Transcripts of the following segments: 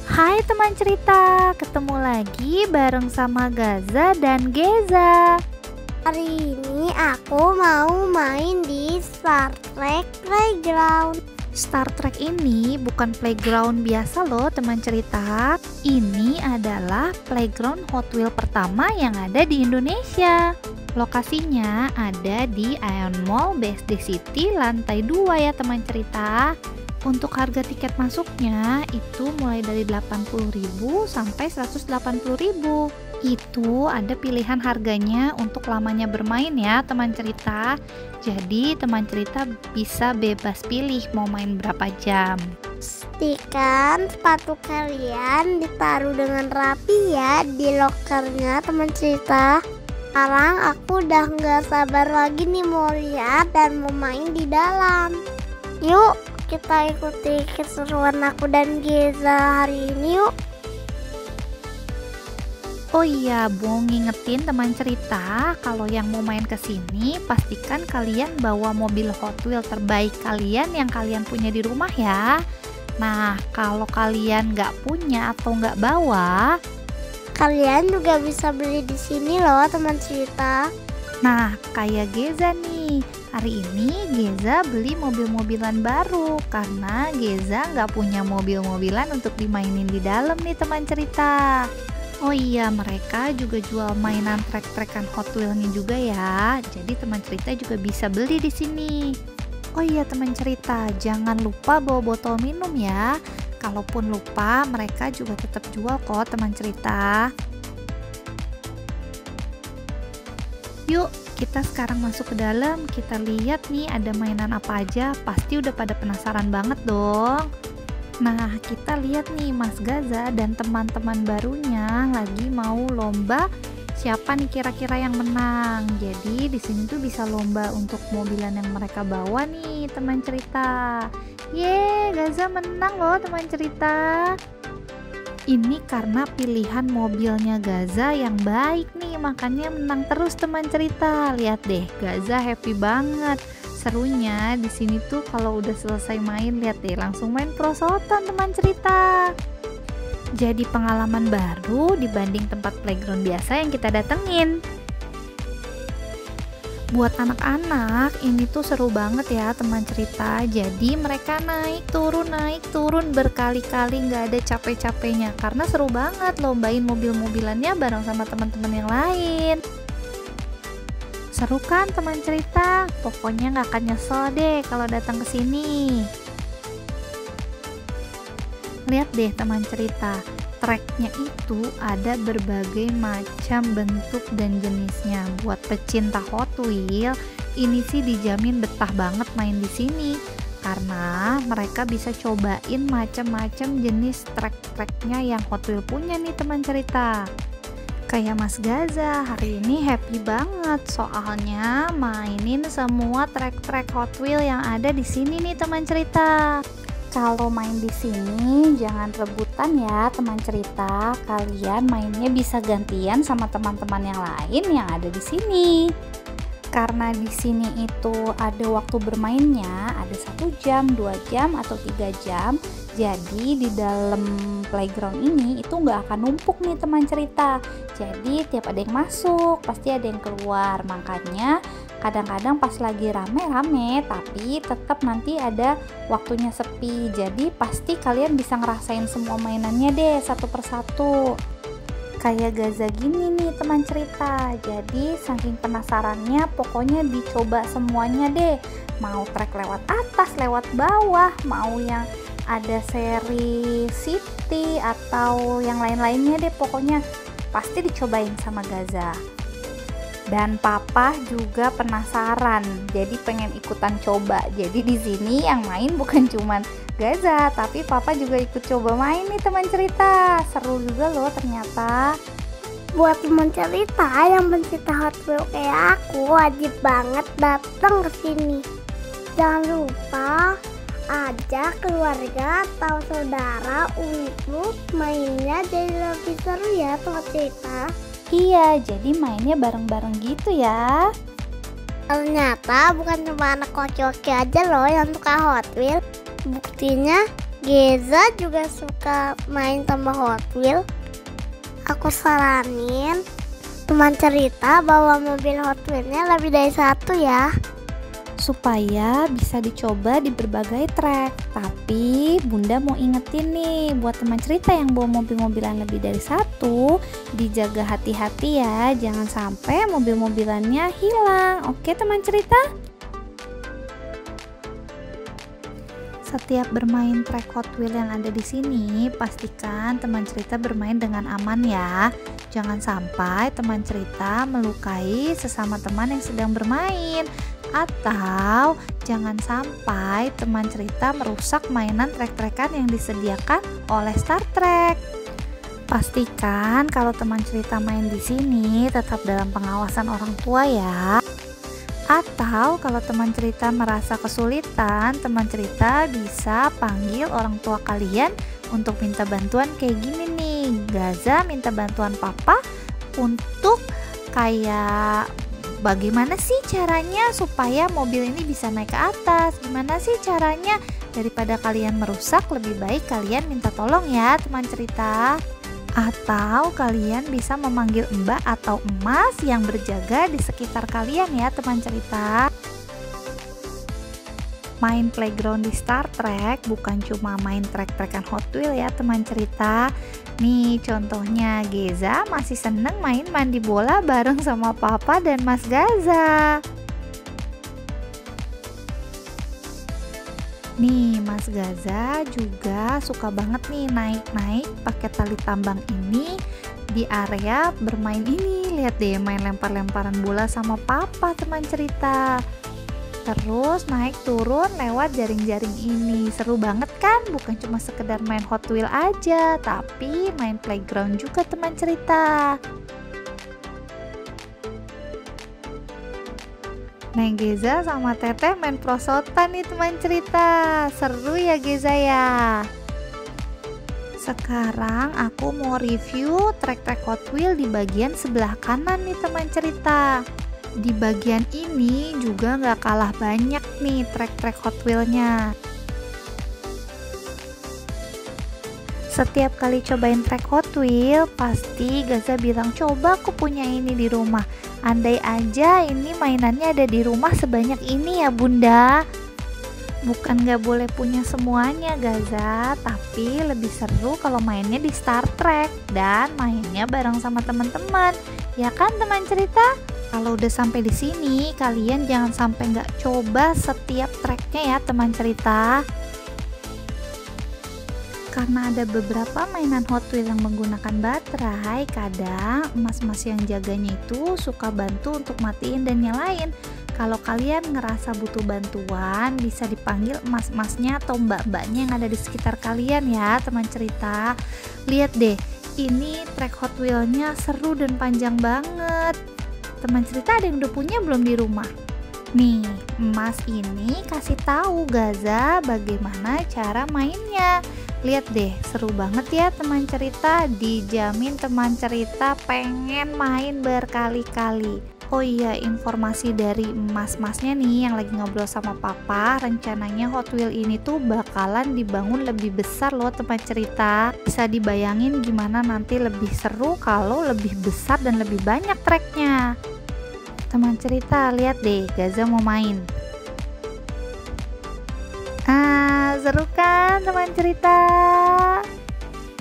Hai teman cerita, ketemu lagi bareng sama Gaza dan Geza. Hari ini aku mau main di Star Trek Playground. Star Trek ini bukan playground biasa loh teman cerita. Ini adalah playground Hot Wheels pertama yang ada di Indonesia. Lokasinya ada di Ion Mall BSD City lantai 2 ya teman cerita. Untuk harga tiket masuknya itu mulai dari 80.000 sampai 180.000. Itu ada pilihan harganya untuk lamanya bermain ya teman cerita. Jadi teman cerita bisa bebas pilih mau main berapa jam. Pastikan sepatu kalian ditaruh dengan rapi ya di lokernya teman cerita. Sekarang aku udah gak sabar lagi nih mau lihat dan mau main di dalam. Yuk kita ikuti keseruan aku dan Geza hari ini yuk. Oh iya, mau ngingetin teman cerita, kalau yang mau main ke sini pastikan kalian bawa mobil Hot Wheels terbaik kalian yang kalian punya di rumah ya. Nah, kalau kalian nggak punya atau nggak bawa, kalian juga bisa beli di sini loh teman cerita. nah kayak Geza nih. Hari ini Geza beli mobil-mobilan baru karena Geza nggak punya mobil-mobilan untuk dimainin di dalam nih teman cerita. Oh iya, mereka juga jual mainan trek-trekan Hot Wheels-nya juga ya. Jadi teman cerita juga bisa beli di sini. Oh iya teman cerita, jangan lupa bawa botol minum ya. Kalaupun lupa, mereka juga tetap jual kok teman cerita. Yuk, kita sekarang masuk ke dalam. Kita lihat nih ada mainan apa aja. Pasti udah pada penasaran banget dong. Nah, kita lihat nih Mas Gaza dan teman-teman barunya lagi mau lomba siapa nih kira-kira yang menang. Jadi di sini tuh bisa lomba untuk mobilan yang mereka bawa nih teman cerita. Yeay, Gaza menang loh teman cerita. Ini karena pilihan mobilnya Gaza yang baik nih, makanya menang terus teman cerita. Lihat deh, Gaza happy banget. Serunya di sini tuh kalau udah selesai main, lihat deh langsung main perosotan teman cerita. Jadi pengalaman baru dibanding tempat playground biasa yang kita datengin. Buat anak-anak ini tuh seru banget ya teman cerita. Jadi mereka naik turun berkali-kali nggak ada capek-capeknya karena seru banget lombain mobil-mobilannya bareng sama teman-teman yang lain. Seru kan teman cerita? Pokoknya nggak akan nyesel deh kalau datang ke sini. Lihat deh teman cerita, treknya itu ada berbagai macam bentuk dan jenisnya. Buat pecinta Hot Wheels, ini sih dijamin betah banget main di sini karena mereka bisa cobain macam-macam jenis trek-treknya yang Hot Wheels punya nih teman cerita. Kayak Mas Gaza hari ini happy banget soalnya mainin semua trek-trek Hot Wheels yang ada di sini nih teman cerita. Kalau main di sini jangan rebutan ya teman cerita. Kalian mainnya bisa gantian sama teman-teman yang lain yang ada di sini. Karena di sini itu ada waktu bermainnya, ada 1 jam, 2 jam atau 3 jam. Jadi di dalam playground ini itu nggak akan numpuk nih teman cerita. Jadi tiap ada yang masuk pasti ada yang keluar. Makanya kadang-kadang pas lagi rame-rame tapi tetap nanti ada waktunya sepi. Jadi pasti kalian bisa ngerasain semua mainannya deh satu persatu. Kayak Gaza gini nih teman cerita. Jadi saking penasarannya pokoknya dicoba semuanya deh. Mau trek lewat atas, lewat bawah, mau yang ada seri City atau yang lain-lainnya deh, pokoknya pasti dicobain sama Gaza. Dan Papa juga penasaran, jadi pengen ikutan coba. Jadi di sini yang main bukan cuman Gaza, tapi Papa juga ikut coba main nih teman cerita. Seru juga loh ternyata. Buat teman cerita yang pencinta Hot Wheels kayak aku, wajib banget datang ke sini. Jangan lupa ajak keluarga atau saudara untuk mainnya jadi lebih seru ya teman cerita. Iya, jadi mainnya bareng-bareng gitu ya. Ternyata bukan cuma anak koki-koki aja loh yang suka Hot Wheels. Buktinya Geza juga suka main sama Hot Wheels. Aku saranin teman cerita bawa mobil Hot Wheels-nya lebih dari satu ya, supaya bisa dicoba di berbagai trek. Tapi Bunda mau ingetin nih buat teman cerita yang bawa mobil-mobilan lebih dari satu, dijaga hati-hati ya, jangan sampai mobil-mobilannya hilang. Oke teman cerita? Setiap bermain trek Hot Wheels yang ada di sini, pastikan teman cerita bermain dengan aman ya. Jangan sampai teman cerita melukai sesama teman yang sedang bermain, atau jangan sampai teman cerita merusak mainan trek-trekan yang disediakan oleh Star Trek. Pastikan kalau teman cerita main di sini tetap dalam pengawasan orang tua ya. Atau kalau teman cerita merasa kesulitan, teman cerita bisa panggil orang tua kalian untuk minta bantuan kayak gini nih. Gaza minta bantuan papa untuk kayak bagaimana sih caranya supaya mobil ini bisa naik ke atas? Gimana sih caranya? Daripada kalian merusak, lebih baik kalian minta tolong ya teman cerita. Atau kalian bisa memanggil mbak atau emas yang berjaga di sekitar kalian ya teman cerita. Main playground di Star Trek bukan cuma main trek-trekan Hot Wheels ya teman cerita. Nih contohnya, Geza masih seneng main mandi bola bareng sama papa dan Mas Gaza. Nih Mas Gaza juga suka banget nih naik-naik pakai tali tambang ini di area bermain ini. Lihat deh main lempar-lemparan bola sama papa teman cerita. Terus naik turun lewat jaring-jaring ini. Seru banget kan? Bukan cuma sekedar main Hot Wheels aja, tapi main playground juga teman cerita. Neng Geza sama Teteh main prosotan nih teman cerita. Seru ya Geza ya. Sekarang aku mau review trek-trek Hot Wheels di bagian sebelah kanan nih teman cerita. Di bagian ini juga nggak kalah banyak nih trek-trek Hot Wheels-nya. Setiap kali cobain trek Hot Wheels, pasti Gaza bilang, coba aku punya ini di rumah. Andai aja ini mainannya ada di rumah sebanyak ini ya bunda. Bukan gak boleh punya semuanya Gaza, tapi lebih seru kalau mainnya di Star Trek dan mainnya bareng sama teman-teman. Ya kan teman cerita? Kalau udah sampai di sini, kalian jangan sampai nggak coba setiap treknya ya teman cerita. Karena ada beberapa mainan Hot Wheels yang menggunakan baterai, kadang emas-emas yang jaganya itu suka bantu untuk matiin dan nyalain. Kalau kalian ngerasa butuh bantuan, bisa dipanggil emas-emasnya atau mbak-mbaknya yang ada di sekitar kalian ya teman cerita. Lihat deh, ini trek Hot Wheels-nya seru dan panjang banget. Teman cerita ada yang udah punya belum di rumah? Nih, emas ini kasih tahu Gaza bagaimana cara mainnya. Lihat deh, seru banget ya teman cerita. Dijamin teman cerita pengen main berkali-kali. Oh iya, informasi dari emas-emasnya nih yang lagi ngobrol sama papa, rencananya Hot Wheels ini tuh bakalan dibangun lebih besar loh teman cerita. Bisa dibayangin gimana nanti lebih seru kalau lebih besar dan lebih banyak treknya. Teman cerita, lihat deh, Gaza mau main. Seru kan teman cerita?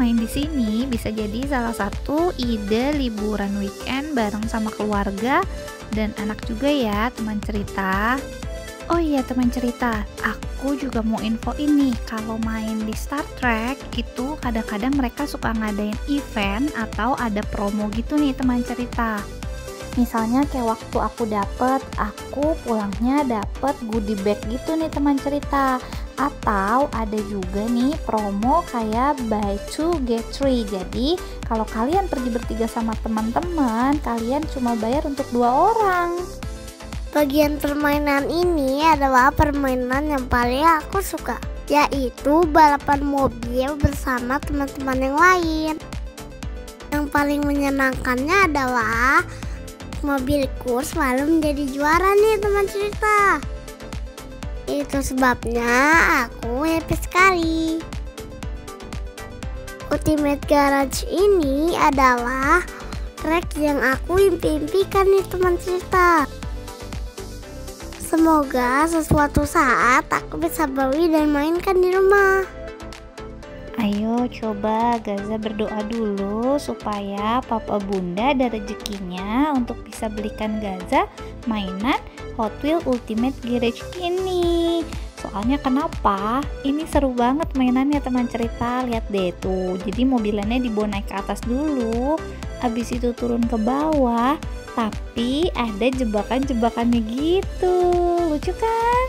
Main di sini bisa jadi salah satu ide liburan weekend bareng sama keluarga dan anak juga ya teman cerita. Oh iya teman cerita, aku juga mau info ini. Kalau main di Star Trek itu kadang-kadang mereka suka ngadain event atau ada promo gitu nih teman cerita. Misalnya kayak waktu aku pulangnya dapet goodie bag gitu nih teman cerita. Atau ada juga nih promo kayak buy 2 get 3. Jadi kalau kalian pergi bertiga sama teman-teman, kalian cuma bayar untuk 2 orang. Bagian permainan ini adalah permainan yang paling aku suka, yaitu balapan mobil bersama teman-teman yang lain. Yang paling menyenangkannya adalah mobilku selalu menjadi juara nih teman cerita. Itu sebabnya aku happy sekali. Ultimate Garage ini adalah trek yang aku impi-impikan nih teman cerita. Semoga sesuatu saat aku bisa beli dan mainkan di rumah. Ayo coba Gaza berdoa dulu supaya Papa Bunda ada rezekinya untuk bisa belikan Gaza mainan Hot Wheels Ultimate Garage ini. Soalnya kenapa? Ini seru banget mainannya teman cerita. Lihat deh tuh. Jadi mobilannya dibawa naik ke atas dulu, habis itu turun ke bawah, tapi ada jebakan-jebakannya gitu. Lucu kan?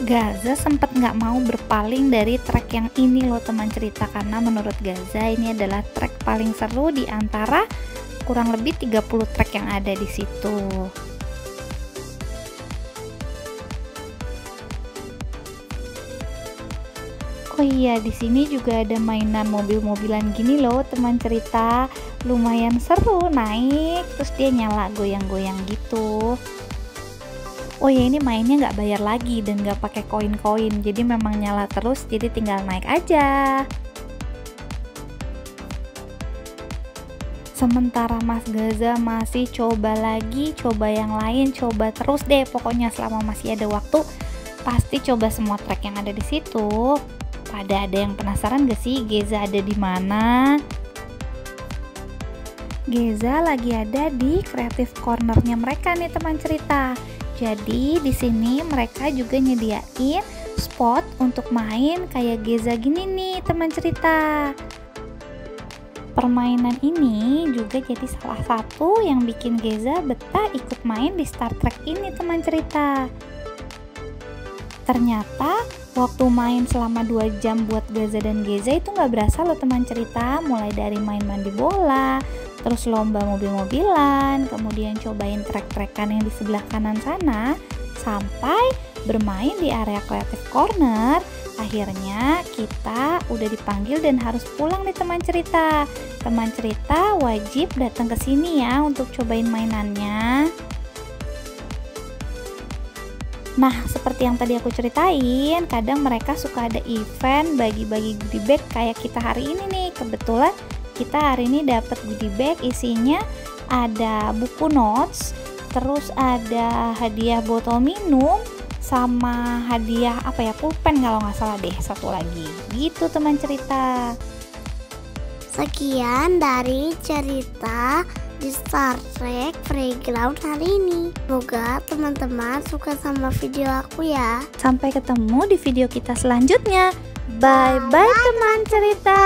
Gaza sempat nggak mau berpaling dari trek yang ini loh teman cerita, karena menurut Gaza ini adalah trek paling seru di antara kurang lebih 30 trek yang ada di situ. Oh iya, di sini juga ada mainan mobil-mobilan gini loh teman cerita. Lumayan seru, naik terus dia nyala goyang-goyang gitu. Oh ya, ini mainnya nggak bayar lagi dan nggak pakai koin-koin, jadi memang nyala terus, jadi tinggal naik aja. Sementara Mas Gaza masih coba lagi, coba yang lain, coba terus deh pokoknya selama masih ada waktu pasti coba semua trek yang ada di situ. Pada ada yang penasaran gak sih Gaza ada di mana? Gaza lagi ada di Creative Corner-nya mereka nih teman cerita. Jadi di sini mereka juga nyediain spot untuk main kayak Gaza gini nih teman cerita. Permainan ini juga jadi salah satu yang bikin Gaza betah ikut main di Star Trek ini teman cerita. Ternyata waktu main selama 2 jam buat Gaza dan Gaza itu nggak berasa loh teman cerita. Mulai dari main mandi bola, terus lomba mobil-mobilan, kemudian cobain trek-trekan yang di sebelah kanan sana, sampai bermain di area Creative Corner. Akhirnya kita udah dipanggil dan harus pulang nih teman cerita. Teman cerita wajib datang ke sini ya untuk cobain mainannya. Nah, seperti yang tadi aku ceritain, kadang mereka suka ada event bagi-bagi goodie bag kayak kita hari ini nih. Kebetulan kita hari ini dapat goodie bag, isinya ada buku notes, terus ada hadiah botol minum, sama hadiah pulpen kalau nggak salah deh, satu lagi gitu teman cerita. Sekian dari cerita di Star Trek Playground hari ini. Semoga teman-teman suka sama video aku ya. Sampai ketemu di video kita selanjutnya. Bye bye teman cerita.